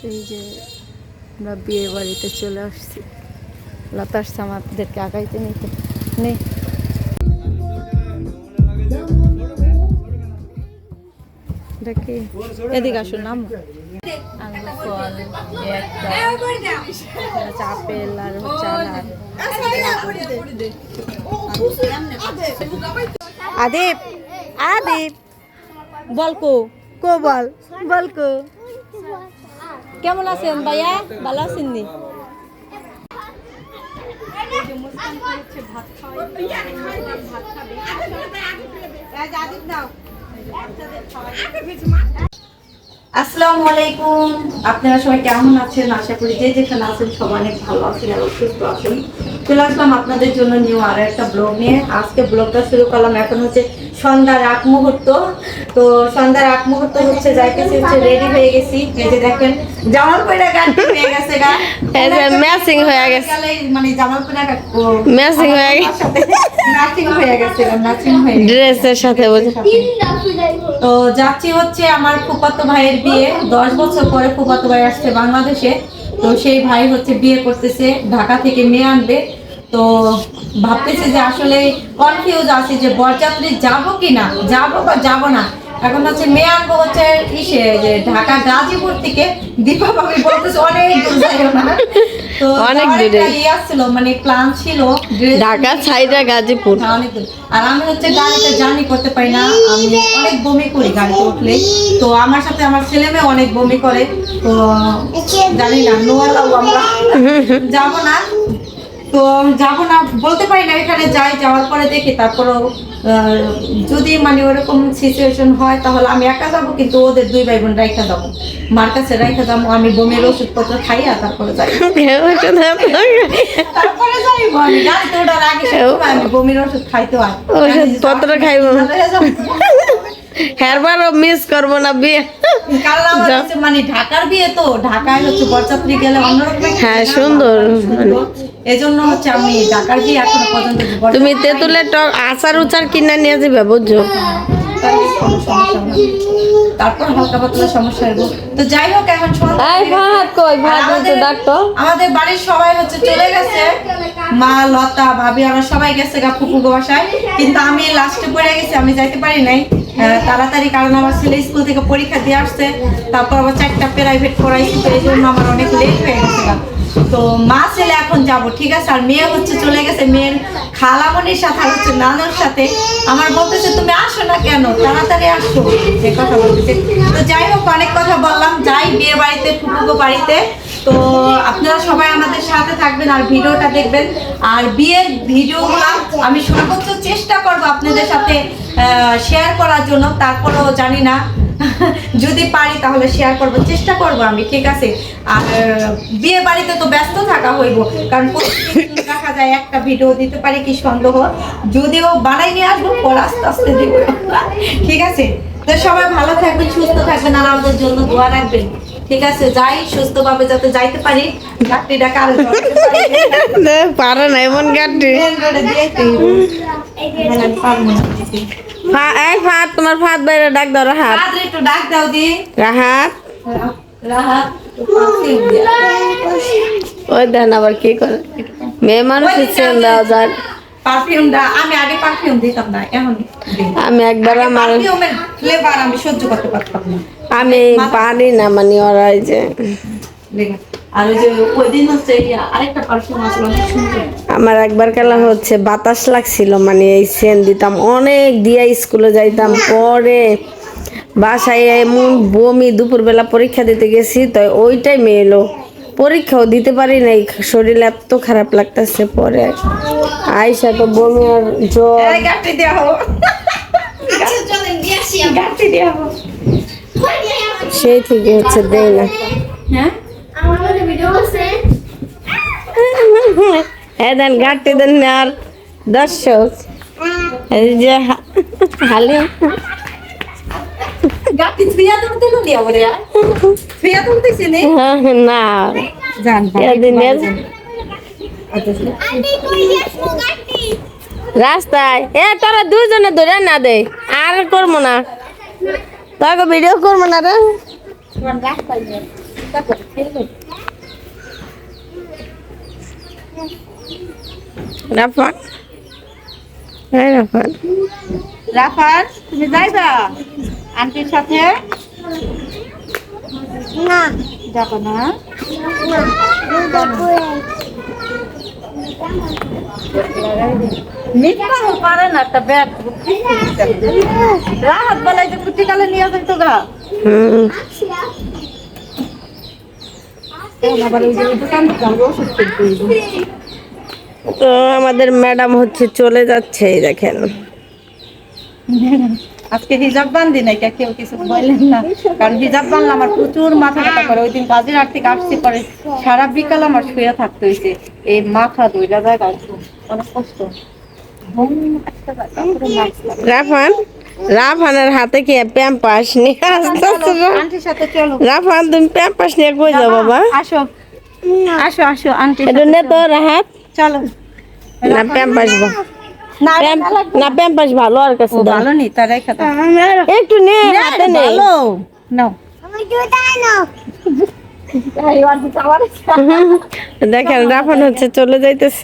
এই যে আমরা বিয়ে বাড়িতে চলে আসছি, লতা আসছে আমাদেরকে আগাইতে নিতে নেই। দেখি এদিকে আসুন নাম আঙ্গুর ফল, আপেল আর হচ্ছে আদিপ আদিপ বলকো কো বল বলকো কেমন আছেন ভাইয়া? ভালো আছেন নি? আসসালামু আলাইকুম, আপনারা সবাই কেমন আছেন? আশা করি যে যেখানে আছেন সবাই অনেক ভালো আছেন এবং সুস্থ আছেন। চলে আসলাম আপনাদের জন্য নিউ আরো একটা ব্লগ নিয়ে। আজকে ব্লগটা শুরু করলাম, এখন হচ্ছে সন্ধ্যার আগ মুহূর্ত। তো সন্ধ্যার আগ মুহূর্ত হচ্ছে যাইতেছি, হচ্ছে রেডি হয়ে গেছি। এই যে দেখেন জামালপুরা গান হয়ে গেছে, গান ম্যাচিং হয়ে গেছে, মানে জামালপুরা ম্যাচিং হয়ে গেছে, ম্যাচিং হয়ে গেছে, ম্যাচিং হয়ে ড্রেসের সাথে বলে। তো যাচ্ছি হচ্ছে আমার ফুফাতো ভাইয়ের বিয়ে। 10 বছর পরে ফুফাতো ভাই আসছে বাংলাদেশে। তো সেই ভাই হচ্ছে বিয়ে করতেছে, ঢাকা থেকে মেয়ে আনবে। তো ভাবতেছে যে আসলে কনফিউজ আছি যে বরযাত্রী যাবো কি না, যাবো বা যাবো না। এখন হচ্ছে মেয়ে আনবো হচ্ছে ইসে যে ঢাকা গাজীপুর থেকে। দীপা ভাবি বলতেছে অনেক দূর যাইও না। তো অনেক দূরে ছিল, মানে প্ল্যান ছিল ঢাকা সাইডে গাজীপুর। অনেক দূর। আর আমি হচ্ছে গাড়িতে জার্নি করতে পারি না, আমি অনেক বমি করি গাড়িতে উঠলে। তো আমার সাথে আমার ছেলে মেয়ে অনেক বমি করে। তো জানি না নোয়ালাও আমরা যাবো না। তো যাবো না বলতে পারি না, এখানে যাই, যাওয়ার পরে দেখি। তারপরও যদি মানে ওরকম সিচুয়েশন হয় তাহলে আমি একা যাবো, কিন্তু ওদের 2 ভাই বোন রাইখা যাবো, মার কাছে রাইখা যাবো। আমি বমির ওষুধপত্র খাইয়া তারপরে যাই, তারপরে যাইবো। আমি গাড়িতে ওঠার আগে আমি বমির ওষুধ খাইতে হয়, ওষুধপত্র খাইবো, হেরবারও মিস করবো না বিয়ে। মানে ঢাকার বিয়ে, তো ঢাকায় হচ্ছে বরযাত্রী গেলে অন্যরকম। হ্যাঁ সুন্দর, এজন্য হচ্ছে আমি ঢাকার বিয়ে এখনো পর্যন্ত। তুমি তেঁতুলের টক আচার উচার কিনা নিয়ে যাবে বুঝছো, তারপর হালকা পাতলা সমস্যা হইব। তো যাই হোক, এখন আমাদের বাড়ির সবাই হচ্ছে চলে গেছে, মা লতা ভাবি আমরা সবাই গেছে গা ফুপু বাসায়। কিন্তু আমি লাস্টে পড়ে গেছি, আমি যাইতে পারি নাই তাড়াতাড়ি, কারণ আমার ছেলে স্কুল থেকে পরীক্ষা দিয়ে আসছে। তারপর আবার 4টা প্রাইভেট পড়াইছি, তো এই জন্য আমার অনেক লেট হয়ে গেছে। তো মা ছেলে এখন যাবো, ঠিক আছে। আর মেয়ে হচ্ছে চলে গেছে মেয়ের খালামনির সাথে, হচ্ছে নানুর সাথে। আমার বলতেছে তুমি আসো না কেন, তাড়াতাড়ি আসো, এই কথা বলতেছে। তো যাই হোক, অনেক কথা বললাম, যাই বিয়ে বাড়িতে, ফুপুগো বাড়িতে। তো আপনারা সবাই আমাদের সাথে থাকবেন আর ভিডিওটা দেখবেন। আর বিয়ের ভিডিওগুলো আমি সর্বোচ্চ চেষ্টা করব আপনাদের সাথে শেয়ার করার জন্য। তারপরেও জানি না, যদি পারি তাহলে শেয়ার করব, চেষ্টা করব আমি, ঠিক আছে। আর বিয়ে বাড়িতে তো ব্যস্ত থাকা হইব, কারণ প্রতিদিন দেখা যায় একটা ভিডিও দিতে পারি কি সন্দেহ। যদিও বানাই নিয়ে আসবো, পর আস্তে আস্তে দিব, ঠিক আছে। তো সবাই ভালো থাকবেন, সুস্থ থাকবেন আর আমাদের জন্য দোয়া রাখবেন, ঠিক আছে। যাই সুস্থভাবে যাতে যাইতে পারি। গাড়িটা কারো পারে না এমন গাড়ি ফাত, তোমার ফাত বাইরে ডাক দাও, রাহাত একটু ডাক দাও দি, রাহাত রাহাত। ওই দেন আবার কি করে মেয়ে মানুষ দাও যায়। পারফিউমটা আমি আগে পারফিউম দিতাম না, এখন আমি একবার আমার পারফিউমের ফ্লেভার আমি সহ্য করতে পারতাম না, আমি পারি না, মানে ওরা এই যে আর ওই যে ওই দিন হচ্ছে আরেকটা পারফিউম আসলো অনেক সুন্দর। আমার একবার খেলা হচ্ছে বাতাস লাগছিল, মানে এই সেন দিতাম অনেক দিয়া স্কুলে যাইতাম, পরে বাসায় এমন বমি, দুপুরবেলা পরীক্ষা দিতে গেছি, তো ওইটাই মেয়ে এলো, পরীক্ষাও দিতে পারি নাই, শরীর এত খারাপ লাগতেছে। পরে আইসা তো বমি আর জ্বর, সেই থেকে হচ্ছে দেয় না। হ্যাঁ দেন গাঁটটি দেন আর দর্শক এই যে হালি না রাস্তায় তোরা 2 জনে ধরে না দে, আর করবো না, তোকে ভিডিও করবো না রে। রাফান, হ্যাঁ রাফান, রাফার তুমি যাইবা আন্টির সাথে? না যাবো না? মিথ্যা পারে না একটা ব্যাগ রাহাত বেলায় যে কুটিকালে নিয়ে যেত গা। হুম, আবার ওই যে দোকান থেকে ওষুধ কিনতে হইব। তো আমাদের ম্যাডাম হচ্ছে চলে যাচ্ছে, এই দেখেন। আজকে হিজাব বান্ধি নাই, কেউ কিছু বললেন না, কারণ হিজাব বানলে আমার প্রচুর মাথা ব্যথা করে। ওই দিন কাজের আর্থিক আসতে পারে, সারা বিকাল আমার শুয়ে থাকতে হয়েছে। এই মাথা দুইটা জায়গায় অনেক কষ্ট। রাফান, রাফানের হাতে কি প্যাম্পাস নিয়ে আসতেছে? আন্টির সাথে চলো। রাফান, তুমি প্যাম্পাস নিয়ে কই যাও বাবা? আসো আসো আসো আন্টির এটা সাথে নে তো চলো। রাহাত। চলো না প্যাম্পাস না এটা লাগবে না, প্যাম্পাস ভালো আর কাছে ও দাও। ভালো নি তারাই খাতা একটু নে, হাতে নে। ভালো নাও। আমি জুতা নাও দেখেন রাফান হচ্ছে চলে যাইতেছে।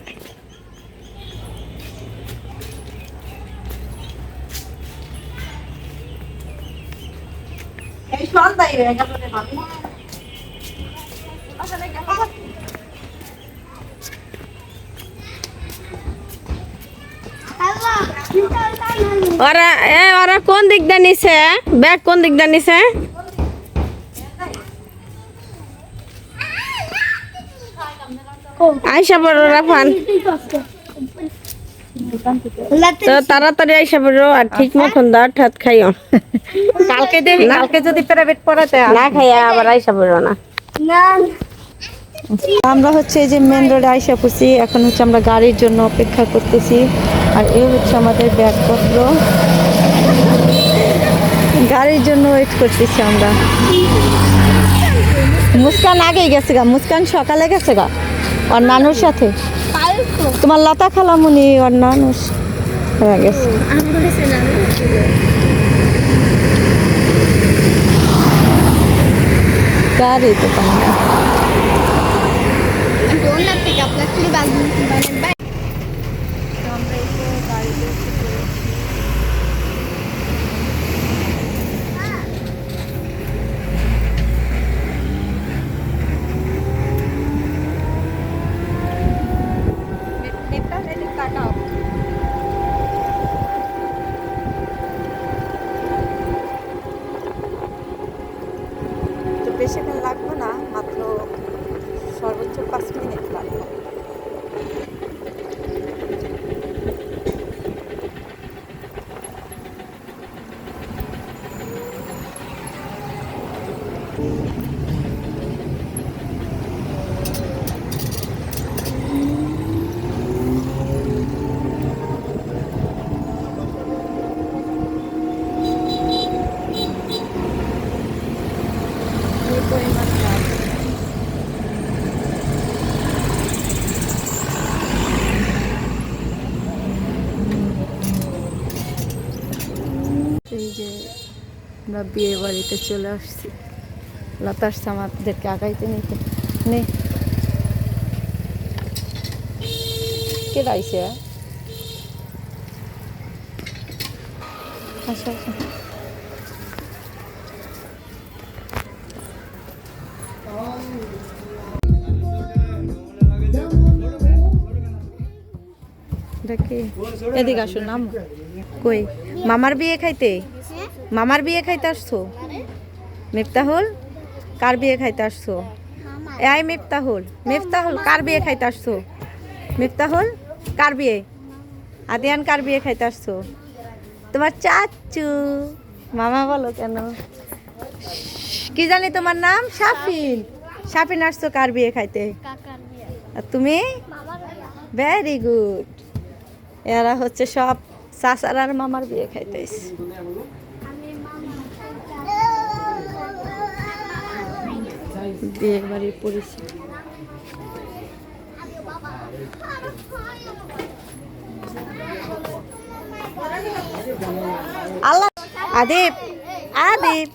এই সন্ধ্যায় হয়ে গেল রে বাবু। ওরা ওরা কোন দিক দিয়ে নিছে? ব্যাগ কোন দিক দিয়ে নিছে? আইসা পড়ো রাফান, তো তাড়াতাড়ি আইসা পড়ো আর ঠিক মতন দাঁত ঠাত খাইও। কালকে দেখি, কালকে যদি প্রাইভেট পড়াতে না খাইয়া আবার আইসা পড়ো না। আমরা হচ্ছে এই যে মেন রোডে আইসা পড়ছি। এখন হচ্ছে আমরা গাড়ির জন্য অপেক্ষা করতেছি। আর এই হচ্ছে আমাদের ব্যাগপত্র, গাড়ির জন্য ওয়েট করতেছি আমরা। মুস্কান আগেই গেছে গা, মুস্কান সকালে গেছে গা ওর নানুর সাথে। তোমার লতা খালামুনি ওর নানুর ওরা গেছে। গাড়ি তো পাই না। বেশিক্ষণ লাগবে না, মাত্র সর্বোচ্চ 5 মিনিট লাগবে। এই যে আমরা বিয়ে বাড়িতে চলে আসছি। লতা আসছে আমাদেরকে আগাইতে নিতে। নে কে দাইছে? আচ্ছা আচ্ছা দেখি এদিকে আসো নাম কই মামার বিয়ে খাইতে? মামার বিয়ে খাইতে আসছো? মিফতাহুল কার বিয়ে খাইতে আসছো? এই মিফতাহুল, মিফতাহুল কার বিয়ে খাইতে আসছো? মিফতাহুল কার বিয়ে? আদিয়ান কার বিয়ে খাইতে আসছো? তোমার চাচু। মামা বলো কেন? কি জানি তোমার নাম? সাফিন। সাফিন আসছো কার বিয়ে খাইতে? আর তুমি? Very good. এরা হচ্ছে সব চাচার আর মামার বিয়ে খাইতে এসছে। বিয়ে বাড়ির পরিচয়। আল্লাহ আদিপ, আদিপ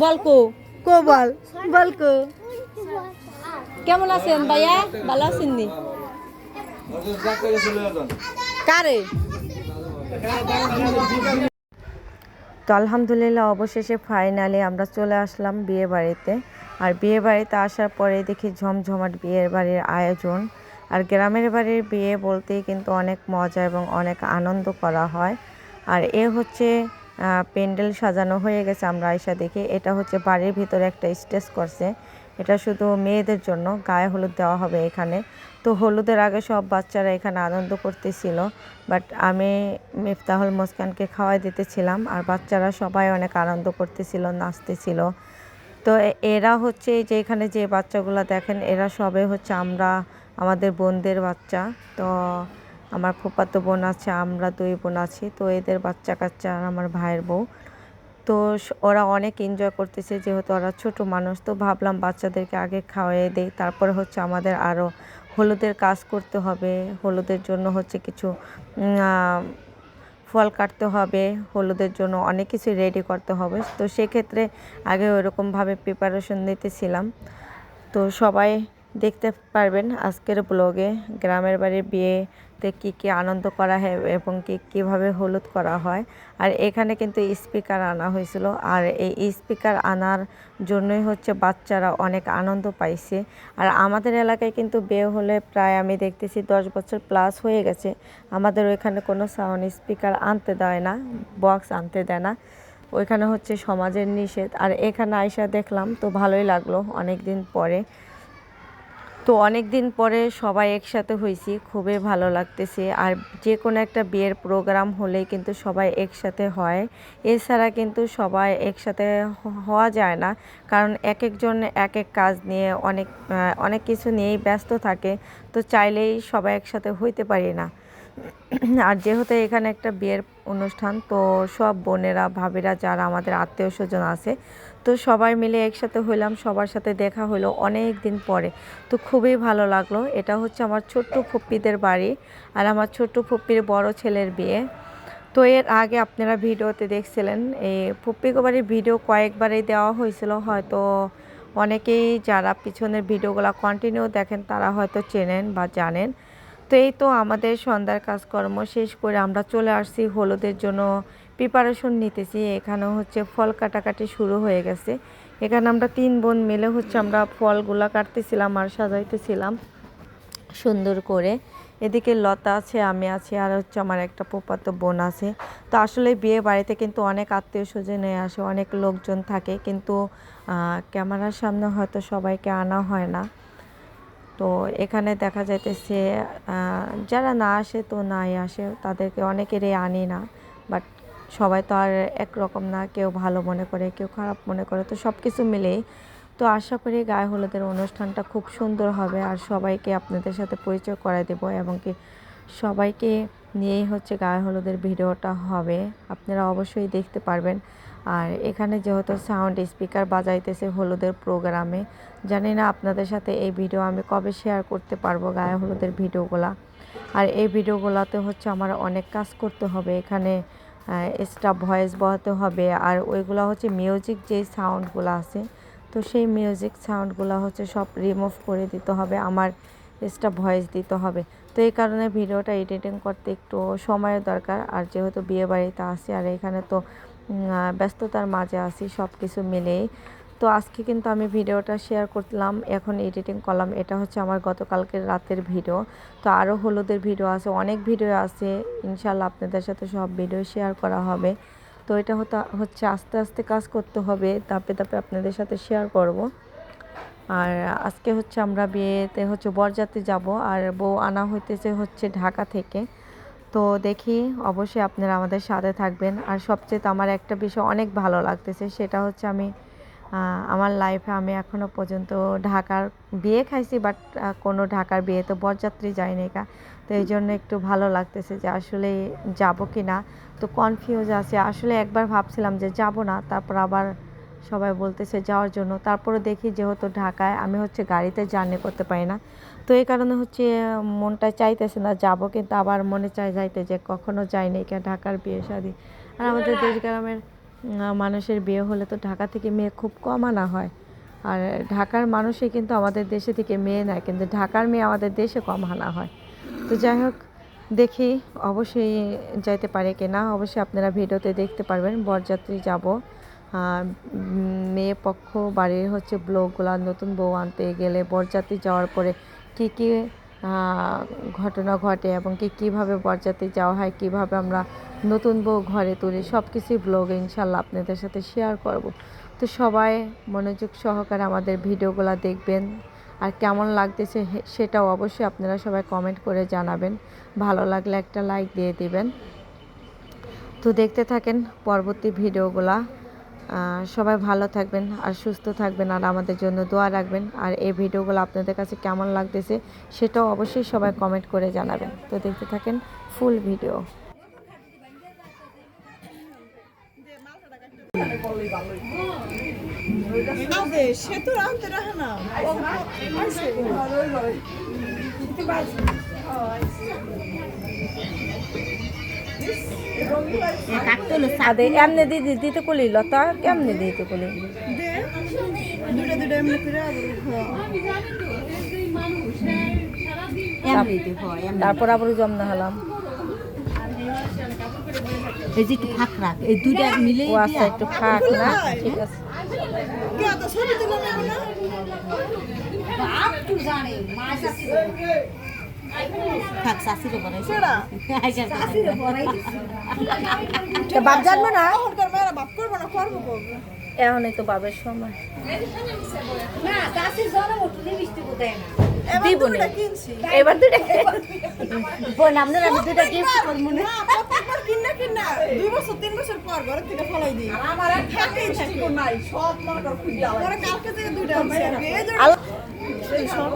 বলকো কো বল বল কো কেমন আছেন ভাইয়া ভালো আছেন নি কারে তো আলহামদুলিল্লাহ অবশেষে ফাইনালি আমরা চলে আসলাম বিয়ে বাড়িতে। আর বিয়ে বাড়িতে আসার পরে দেখি ঝমঝমাট বিয়ের বাড়ির আয়োজন। আর গ্রামের বাড়ির বিয়ে বলতেই কিন্তু অনেক মজা এবং অনেক আনন্দ করা হয়। আর এ হচ্ছে প্যান্ডেল সাজানো হয়ে গেছে, আমরা আয়সা দেখি। এটা হচ্ছে বাড়ির ভিতরে একটা স্টেজ করছে, এটা শুধু মেয়েদের জন্য, গায়ে হলুদ দেওয়া হবে এখানে। তো হলুদের আগে সব বাচ্চারা এখানে আনন্দ করতেছিল, বাট আমি মিফতাহুল মুস্কানকে খাওয়াই দিতেছিলাম। আর বাচ্চারা সবাই অনেক আনন্দ করতেছিল, নাচতেছিল। তো এরা হচ্ছে যে এখানে যে বাচ্চাগুলো দেখেন, এরা সবে হচ্ছে আমরা আমাদের বোনদের বাচ্চা। তো আমার ফুফাতো বোন আছে, আমরা 2 বোন আছি। তো এদের বাচ্চা কাচ্চা আর আমার ভাইয়ের বউ। তো ওরা অনেক এনজয় করতেছে, যেহেতু ওরা ছোট মানুষ। তো ভাবলাম বাচ্চাদেরকে আগে খাওয়াই দেই, তারপরে হচ্ছে আমাদের আরও হলুদের কাজ করতে হবে। হলুদের জন্য হচ্ছে কিছু ফল কাটতে হবে, হলুদের জন্য অনেক কিছু রেডি করতে হবে। তো সেক্ষেত্রে আগে ওরকমভাবে প্রিপারেশন নিতেছিলাম। তো সবাই দেখতে পারবেন আজকের ব্লগে গ্রামের বাড়ির বিয়েতে কী আনন্দ করা হয় এবং কীভাবে হলুদ করা হয়। আর এখানে কিন্তু স্পিকার আনা হয়েছিল, আর এই স্পিকার আনার জন্যই হচ্ছে বাচ্চারা অনেক আনন্দ পাইছে। আর আমাদের এলাকায় কিন্তু বিয়ে হলে প্রায় আমি দেখতেছি 10 বছর প্লাস হয়ে গেছে, আমাদের ওইখানে কোনো সাউন্ড স্পিকার আনতে দেয় না, বক্স আনতে দেয় না, ওইখানে হচ্ছে সমাজের নিষেধ। আর এখানে আইসা দেখলাম, তো ভালোই লাগলো অনেক দিন পরে। তো অনেক দিন পরে সবাই একসাথে হয়েছি, খুবই ভালো লাগতেছে। আর যে কোনো একটা বিয়ের প্রোগ্রাম হলেই কিন্তু সবাই একসাথে হয়, এছাড়া কিন্তু সবাই একসাথে হওয়া যায় না, কারণ এক একজন এক এক কাজ নিয়ে অনেক কিছু নিয়েই ব্যস্ত থাকে। তো চাইলেই সবাই একসাথে হইতে পারি না। আর যেহেতু এখানে একটা বিয়ের অনুষ্ঠান, তো সব বোনেরা ভাবিরা যারা আমাদের আত্মীয় স্বজন আছে, তো সবাই মিলে একসাথে হইলাম, সবার সাথে দেখা হলো অনেক দিন পরে। তো খুবই ভালো লাগলো। এটা হচ্ছে আমার ছোট্ট ফুপ্পিদের বাড়ি, আর আমার ছোট্ট ফুপ্পির বড় ছেলের বিয়ে। তো এর আগে আপনারা ভিডিওতে দেখছিলেন, এই ফুপ্পিগো বাড়ির ভিডিও কয়েকবারই দেওয়া হয়েছিল, হয়তো অনেকেই যারা পিছনের ভিডিওগুলো কন্টিনিউ দেখেন তারা হয়তো চেনেন বা জানেন। তো এই তো আমাদের সন্ধ্যার কাজকর্ম শেষ করে আমরা চলে আসছি হলুদের জন্য প্রিপারেশন নিতেছি। এখানে হচ্ছে ফল কাটাকাটি শুরু হয়ে গেছে। এখানে আমরা 3 বোন মিলে হচ্ছে আমরা ফলগুলা কাটতেছিলাম আর সাজাইতেছিলাম সুন্দর করে। এদিকে লতা আছে, আমি আছি, আর হচ্ছে আমার একটা ফুফাতো বোন আছে। তো আসলে বিয়ে বাড়িতে কিন্তু অনেক আত্মীয় স্বজন আসে, অনেক লোকজন থাকে, কিন্তু ক্যামেরার সামনে হয়তো সবাইকে আনা হয় না। তো এখানে দেখা যাইতেছে যারা না আসে তো নাই আসে, তাদেরকে অনেকেরই আনি না। বাট সবাই তো আর একরকম না, কেউ ভালো মনে করে, কেউ খারাপ মনে করে। তো সব কিছু মিলেই তো আশা করি গায়ে হলুদের অনুষ্ঠানটা খুব সুন্দর হবে, আর সবাইকে আপনাদের সাথে পরিচয় করাই দেব, এবং কি সবাইকে নিয়েই হচ্ছে গায়ে হলুদের ভিডিওটা হবে, আপনারা অবশ্যই দেখতে পারবেন। আর এখানে যেহেতু সাউন্ড স্পিকার বাজাইতেছে হলুদের প্রোগ্রামে, জানি না আপনাদের সাথে এই ভিডিও আমি কবে শেয়ার করতে পারবো, গায়ে হলুদের ভিডিওগুলা। আর এই ভিডিওগুলোতে হচ্ছে আমার অনেক কাজ করতে হবে, এখানে এক্সট্রা ভয়েস বহাতে হবে, আর ওইগুলো হচ্ছে মিউজিক যেই সাউন্ডগুলো আছে, তো সেই মিউজিক সাউন্ডগুলো হচ্ছে সব রিমুভ করে দিতে হবে, আমার এক্সট্রা ভয়েস দিতে হবে। তো এই কারণে ভিডিওটা এডিটিং করতে একটু সময়ের দরকার। আর যেহেতু বিয়ে বাড়িতে আসি, আর এখানে তো ব্যস্ততার মাঝে আছি সব কিছু মিলেই। তো আজকে কিন্তু আমি ভিডিওটা শেয়ার করলাম, এখন এডিটিং করলাম। এটা হচ্ছে আমার গতকালকের রাতের ভিডিও। তো আরও হলুদের ভিডিও আছে, অনেক ভিডিও আছে, ইনশাল্লাহ আপনাদের সাথে সব ভিডিও শেয়ার করা হবে। তো এটা হচ্ছে আস্তে আস্তে কাজ করতে হবে, ধাপে ধাপে আপনাদের সাথে শেয়ার করব। আর আজকে হচ্ছে আমরা বিয়েতে হচ্ছে বরযাত্রী যাব, আর বউ আনা হইতেছে হচ্ছে ঢাকা থেকে। তো দেখি, অবশ্যই আপনারা আমাদের সাথে থাকবেন। আর সবচেয়ে তো আমার একটা বিষয় অনেক ভালো লাগতেছে, সেটা হচ্ছে আমি আমার লাইফে আমি এখনও পর্যন্ত ঢাকার বিয়ে খাইছি, বাট কোনো ঢাকার বিয়েতে বরযাত্রী যায়নি কা। তো এই জন্য একটু ভালো লাগতেছে যে আসলে যাব কি না, তো কনফিউজ আছে। আসলে একবার ভাবছিলাম যে যাব না, তারপর আবার সবাই বলতেছে যাওয়ার জন্য। তারপরে দেখি যেহেতু ঢাকায় আমি হচ্ছে গাড়িতে জার্নি করতে পারি না, তো এই কারণে হচ্ছে মনটা চাইতেছে না যাব, কিন্তু আবার মনে চাই যাইতে, যে কখনো যাইনি কে ঢাকার বিয়ে শাদী। আর আমাদের দেশ গ্রামের মানুষের বিয়ে হলে তো ঢাকা থেকে মেয়ে খুব কম আনা হয়, আর ঢাকার মানুষই কিন্তু আমাদের দেশে থেকে মেয়ে নেয়, কিন্তু ঢাকার মেয়ে আমাদের দেশে কম আনা হয়। তো যাই হোক, দেখি অবশ্যই যাইতে পারে কিনা, অবশ্যই আপনারা ভিডিওতে দেখতে পারবেন। বরযাত্রী যাব, মেয়ে পক্ষ বাড়ির হচ্ছে ব্লগগুলো, নতুন বউ আনতে গেলে বরযাত্রী যাওয়ার পরে কী কী ঘটনা ঘটে এবং কীভাবে বরযাত্রী যাওয়া হয়, কীভাবে আমরা নতুন বউ ঘরে তুলি, সব কিছুই ব্লগে ইনশাল্লাহ আপনাদের সাথে শেয়ার করব। তো সবাই মনোযোগ সহকারে আমাদের ভিডিওগুলো দেখবেন, আর কেমন লাগতেছে সেটাও অবশ্যই আপনারা সবাই কমেন্ট করে জানাবেন। ভালো লাগলে একটা লাইক দিয়ে দিবেন। তো দেখতে থাকেন পরবর্তী ভিডিওগুলা। সবাই ভালো থাকবেন আর সুস্থ থাকবেন, আর আমাদের জন্য দোয়া রাখবেন। আর এই ভিডিওগুলো আপনাদের কাছে কেমন লাগতেছে সেটাও অবশ্যই সবাই কমেন্ট করে জানাবেন। তো দেখতে থাকেন ফুল ভিডিও। আদে এমনি দিদি দিতে কলি লতা কেমনে দিতে কলি তারপর আবার জমনা হলাম এই যে একটু ফাঁক রাখ, এই দুইটা মিলে ও আচ্ছা একটু ফাঁক না, ঠিক আছে। ফাঁক শাশিরে বড়াইছে বাপ জানবো না এখনই তো বাবের সময় দিব না এবার দুইটা বোন আপনার আমি দুইটা গিফট করবো না। কিনা 2 বছর 3 বছর পর ঘর থেকে ফলাই দিই আমার আর থাকেই থাকে নাই সব মনে কর খুঁজ দাও পরে কালকে থেকে দুইটা আছে এই সব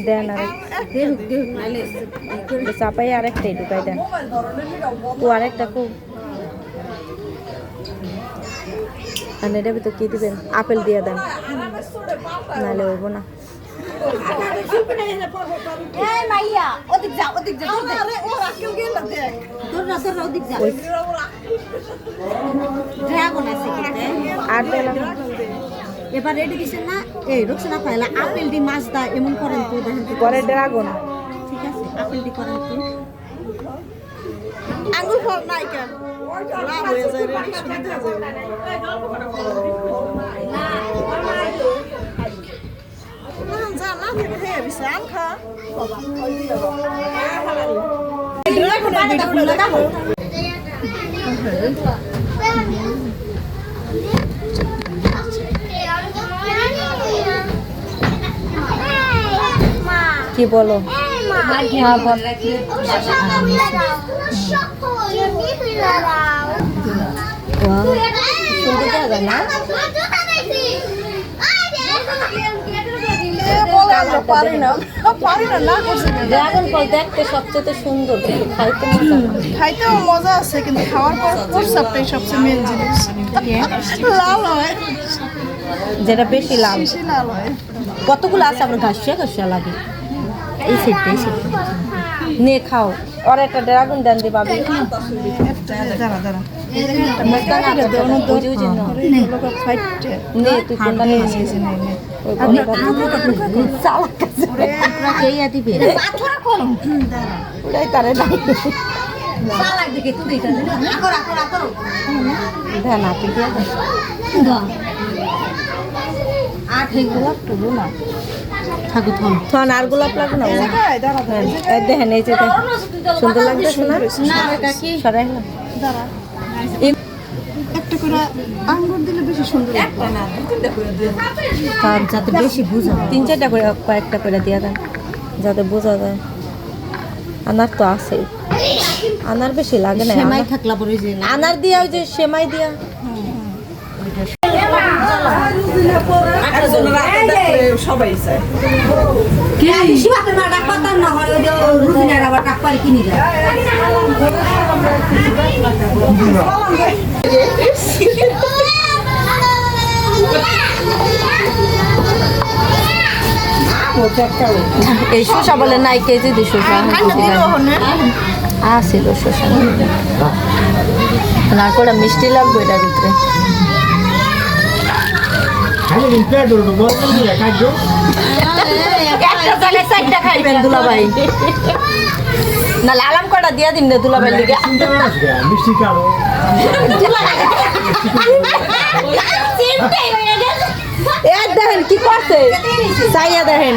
দেন আর চাপাই আরেকটাই ঢুকাই দেন, ও আরেকটা খুব আর এটার ভিতর কি দিবেন, আপেল দিয়ে দেন, নাহলে হইব না। আর দিলাম এবার রেডি দিছেন না, এই রোকসানা পাইলা আপেল দি মাছ দা এমন করেন তো দেখেন তো। পরে ড্রাগন ঠিক আছে, আপেল দি করেন তো। আঙ্গুল ফল নাই কেন লাভ হয়ে যায় রেডি শুনতে যাবে যা না হে বিশাল খা কি বলো? হ্যাঁ বল। সুন্দর জায়গা না? ড্রাগন ফল দেখতে সবচেয়ে সুন্দর, কিন্তু খাইতে মজা না। খাইতেও মজা আছে কিন্তু খাওয়ার পর প্রস্রাবটাই সবচেয়ে মেন জিনিস লাল হয়, যেটা বেশি লাভ। বেশি লাল হয়। কতগুলো আছে আপনার ঘাসিয়া ঘাসিয়া লাগে এই সেটটা এই সেটটা নিয়ে খাও। আর একটা ড্রাগন দেন দি ভাবি। দাঁড়া দাঁড়া নে তুই কোনটা নিয়ে ওটাই তারে দেন আপনি দিয়ে দেন। গোলাপ ফুল না ঠাকুর থন থন আর গোলাপ লাগবে না? হ্যাঁ দেখেন এই যে সুন্দর লাগতেছে না? সরাই না একটা করে আঙ্গুর দিলে বেশি সুন্দর লাগবে তার যাতে বেশি বুঝা হয়। 3-4টা করে কয়েকটা করে দিয়ে দেন যাতে বোঝা যায়। আনার তো আছে, আনার বেশি লাগে না। সেমাই থাকলা পরে যে আনার দিয়া ওই যে সেমাই দিয়া সবাই চায় শিবাতে না ডাক পাতাম না হয় ওই যে রুজিনার আবার টাক পারি কিনি যায় এই শসা বলে নাই কেজি দি শসা আসিল শসা না করে মিষ্টি লাগবে এটার ভিতরে একটা জায়গায় চারটা খাইবেন দুলাভাই না আলাম কটা দিয়া দিন না দুলাভাই লিগে দেখেন কি করছে চাইয়া দেখেন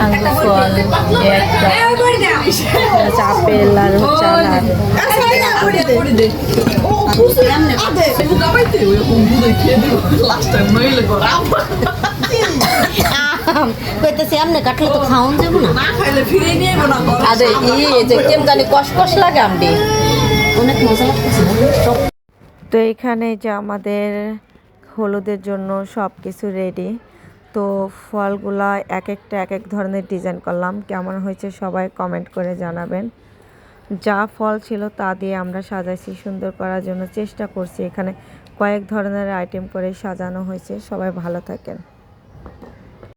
আঙ্গুর ফল একটা আপেল আর হচ্ছে আনার কইতেছে এমনি কাটলে তো খাওন যাবো না আরে এই যে কেম জানি কসকস লাগে আমডি অনেক মজা লাগতেছে তো এখানে যে আমাদের হলুদের জন্য সব কিছু রেডি। তো ফলগুলা এক একটা এক এক ধরনের ডিজাইন করলাম, কেমন হয়েছে সবাই কমেন্ট করে জানাবেন। যা ফল ছিল তা দিয়ে আমরা সাজাইছি, সুন্দর করার জন্য চেষ্টা করছি। এখানে কয়েক ধরনের আইটেম করে সাজানো হয়েছে। সবাই ভালো থাকেন।